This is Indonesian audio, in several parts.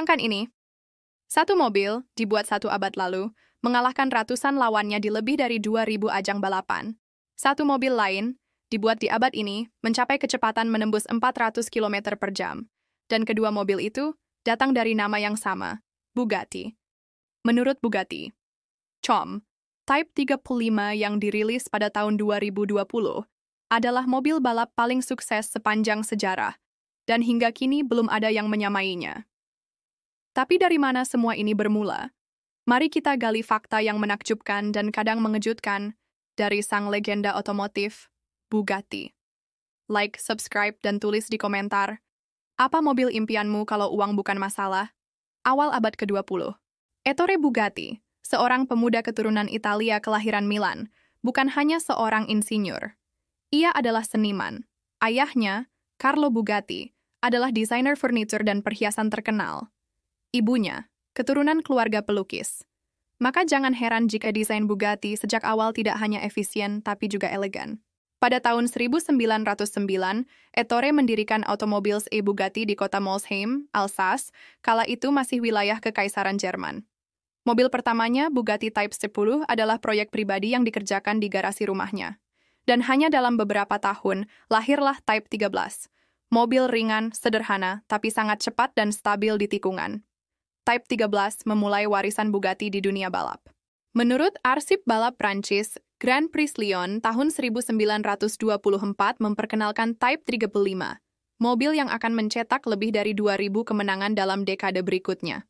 Bayangkan ini, satu mobil dibuat 1 abad lalu, mengalahkan ratusan lawannya di lebih dari 2.000 ajang balapan. Satu mobil lain, dibuat di abad ini, mencapai kecepatan menembus 400 km per jam. Dan kedua mobil itu datang dari nama yang sama, Bugatti. Menurut Bugatti, Type 35 yang dirilis pada tahun 2020 adalah mobil balap paling sukses sepanjang sejarah, dan hingga kini belum ada yang menyamainya. Tapi dari mana semua ini bermula? Mari kita gali fakta yang menakjubkan dan kadang mengejutkan dari sang legenda otomotif, Bugatti. Like, subscribe, dan tulis di komentar, apa mobil impianmu kalau uang bukan masalah? Awal abad ke-20. Ettore Bugatti, seorang pemuda keturunan Italia kelahiran Milan, bukan hanya seorang insinyur. Ia adalah seniman. Ayahnya, Carlo Bugatti, adalah desainer furnitur dan perhiasan terkenal. Ibunya, keturunan keluarga pelukis. Maka jangan heran jika desain Bugatti sejak awal tidak hanya efisien tapi juga elegan. Pada tahun 1909, Ettore mendirikan Automobiles e Bugatti di kota Molsheim, Alsace, kala itu masih wilayah Kekaisaran Jerman. Mobil pertamanya, Bugatti Type 10, adalah proyek pribadi yang dikerjakan di garasi rumahnya. Dan hanya dalam beberapa tahun, lahirlah Type 13. Mobil ringan, sederhana, tapi sangat cepat dan stabil di tikungan. Type 13 memulai warisan Bugatti di dunia balap. Menurut arsip balap Prancis, Grand Prix Lyon tahun 1924 memperkenalkan Type 35, mobil yang akan mencetak lebih dari 2.000 kemenangan dalam dekade berikutnya.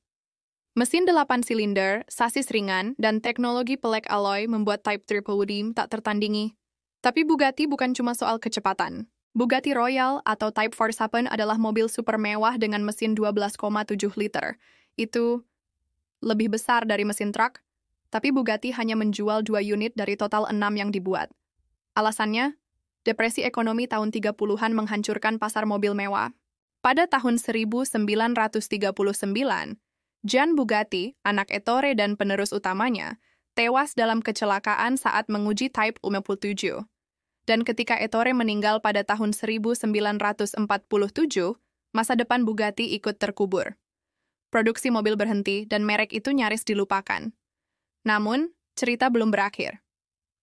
Mesin 8 silinder, sasis ringan, dan teknologi pelek alloy membuat Type 35 tak tertandingi. Tapi Bugatti bukan cuma soal kecepatan. Bugatti Royale atau Type 47 adalah mobil super mewah dengan mesin 12,7 liter. Itu lebih besar dari mesin truk, tapi Bugatti hanya menjual 2 unit dari total 6 yang dibuat. Alasannya, depresi ekonomi tahun 30-an menghancurkan pasar mobil mewah. Pada tahun 1939, Gian Bugatti, anak Ettore dan penerus utamanya, tewas dalam kecelakaan saat menguji Type 57. Dan ketika Ettore meninggal pada tahun 1947, masa depan Bugatti ikut terkubur. Produksi mobil berhenti dan merek itu nyaris dilupakan. Namun, cerita belum berakhir.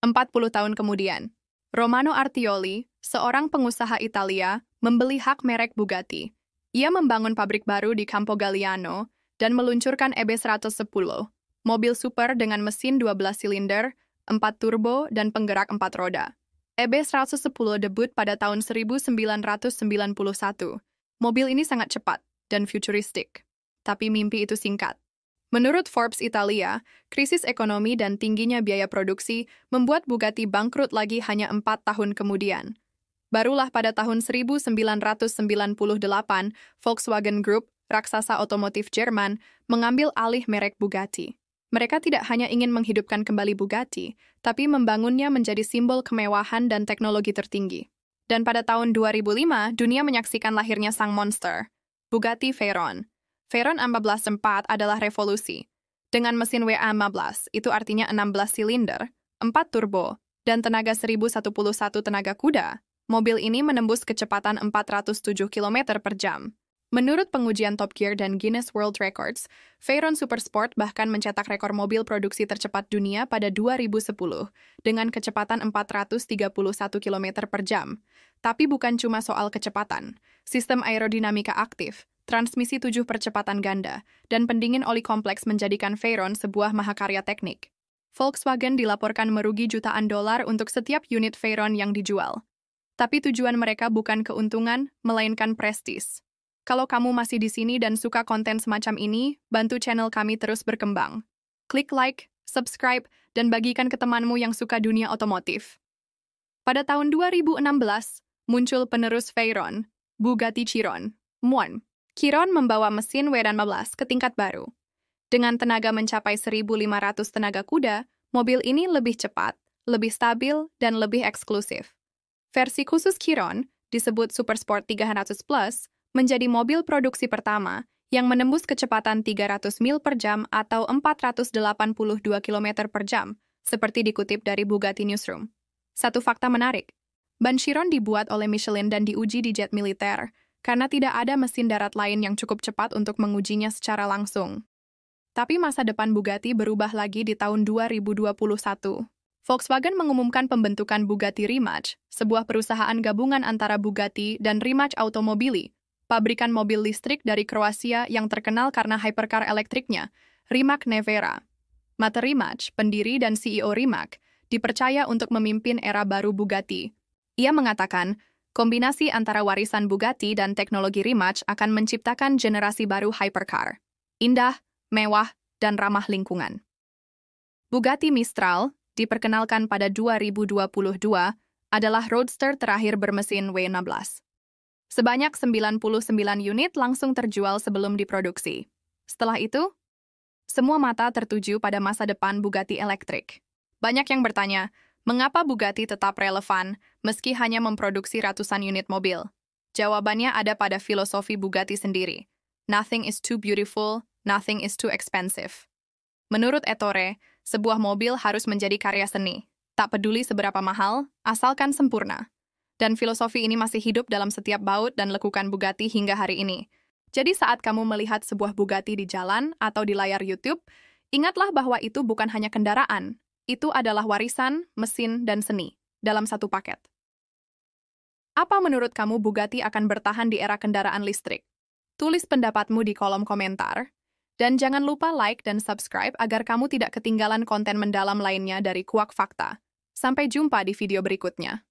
40 tahun kemudian, Romano Artioli, seorang pengusaha Italia, membeli hak merek Bugatti. Ia membangun pabrik baru di Campo Galliano dan meluncurkan EB110, mobil super dengan mesin 12 silinder, 4 turbo, dan penggerak 4 roda. EB110 debut pada tahun 1991. Mobil ini sangat cepat dan futuristik. Tapi mimpi itu singkat. Menurut Forbes Italia, krisis ekonomi dan tingginya biaya produksi membuat Bugatti bangkrut lagi hanya 4 tahun kemudian. Barulah pada tahun 1998, Volkswagen Group, raksasa otomotif Jerman, mengambil alih merek Bugatti. Mereka tidak hanya ingin menghidupkan kembali Bugatti, tapi membangunnya menjadi simbol kemewahan dan teknologi tertinggi. Dan pada tahun 2005, dunia menyaksikan lahirnya sang monster, Bugatti Veyron. Veyron 144 adalah revolusi. Dengan mesin WA15, itu artinya 16 silinder, 4 turbo, dan tenaga 1011 tenaga kuda, mobil ini menembus kecepatan 407 km per jam. Menurut pengujian Top Gear dan Guinness World Records, Veyron Supersport bahkan mencetak rekor mobil produksi tercepat dunia pada 2010 dengan kecepatan 431 km per jam. Tapi bukan cuma soal kecepatan. Sistem aerodinamika aktif, transmisi 7 percepatan ganda, dan pendingin oli kompleks menjadikan Veyron sebuah mahakarya teknik. Volkswagen dilaporkan merugi jutaan dolar untuk setiap unit Veyron yang dijual. Tapi tujuan mereka bukan keuntungan, melainkan prestis. Kalau kamu masih di sini dan suka konten semacam ini, bantu channel kami terus berkembang. Klik like, subscribe, dan bagikan ke temanmu yang suka dunia otomotif. Pada tahun 2016, muncul penerus Veyron, Bugatti Chiron, MON. Chiron membawa mesin W15 ke tingkat baru. Dengan tenaga mencapai 1.500 tenaga kuda, mobil ini lebih cepat, lebih stabil, dan lebih eksklusif. Versi khusus Chiron, disebut Supersport 300 Plus, menjadi mobil produksi pertama yang menembus kecepatan 300 mil per jam atau 482 km per jam, seperti dikutip dari Bugatti Newsroom. Satu fakta menarik, ban Chiron dibuat oleh Michelin dan diuji di jet militer, karena tidak ada mesin darat lain yang cukup cepat untuk mengujinya secara langsung. Tapi masa depan Bugatti berubah lagi di tahun 2021. Volkswagen mengumumkan pembentukan Bugatti Rimac, sebuah perusahaan gabungan antara Bugatti dan Rimac Automobili, pabrikan mobil listrik dari Kroasia yang terkenal karena hypercar elektriknya, Rimac Nevera. Mate Rimac, pendiri dan CEO Rimac, dipercaya untuk memimpin era baru Bugatti. Ia mengatakan, kombinasi antara warisan Bugatti dan teknologi Rimac akan menciptakan generasi baru hypercar. Indah, mewah, dan ramah lingkungan. Bugatti Mistral, diperkenalkan pada 2022, adalah roadster terakhir bermesin W16. Sebanyak 99 unit langsung terjual sebelum diproduksi. Setelah itu, semua mata tertuju pada masa depan Bugatti elektrik. Banyak yang bertanya, mengapa Bugatti tetap relevan meski hanya memproduksi ratusan unit mobil? Jawabannya ada pada filosofi Bugatti sendiri. Nothing is too beautiful, nothing is too expensive. Menurut Ettore, sebuah mobil harus menjadi karya seni. Tak peduli seberapa mahal, asalkan sempurna. Dan filosofi ini masih hidup dalam setiap baut dan lekukan Bugatti hingga hari ini. Jadi saat kamu melihat sebuah Bugatti di jalan atau di layar YouTube, ingatlah bahwa itu bukan hanya kendaraan. Itu adalah warisan, mesin, dan seni dalam satu paket. Apa menurut kamu Bugatti akan bertahan di era kendaraan listrik? Tulis pendapatmu di kolom komentar. Dan jangan lupa like dan subscribe agar kamu tidak ketinggalan konten mendalam lainnya dari Kuak Fakta. Sampai jumpa di video berikutnya.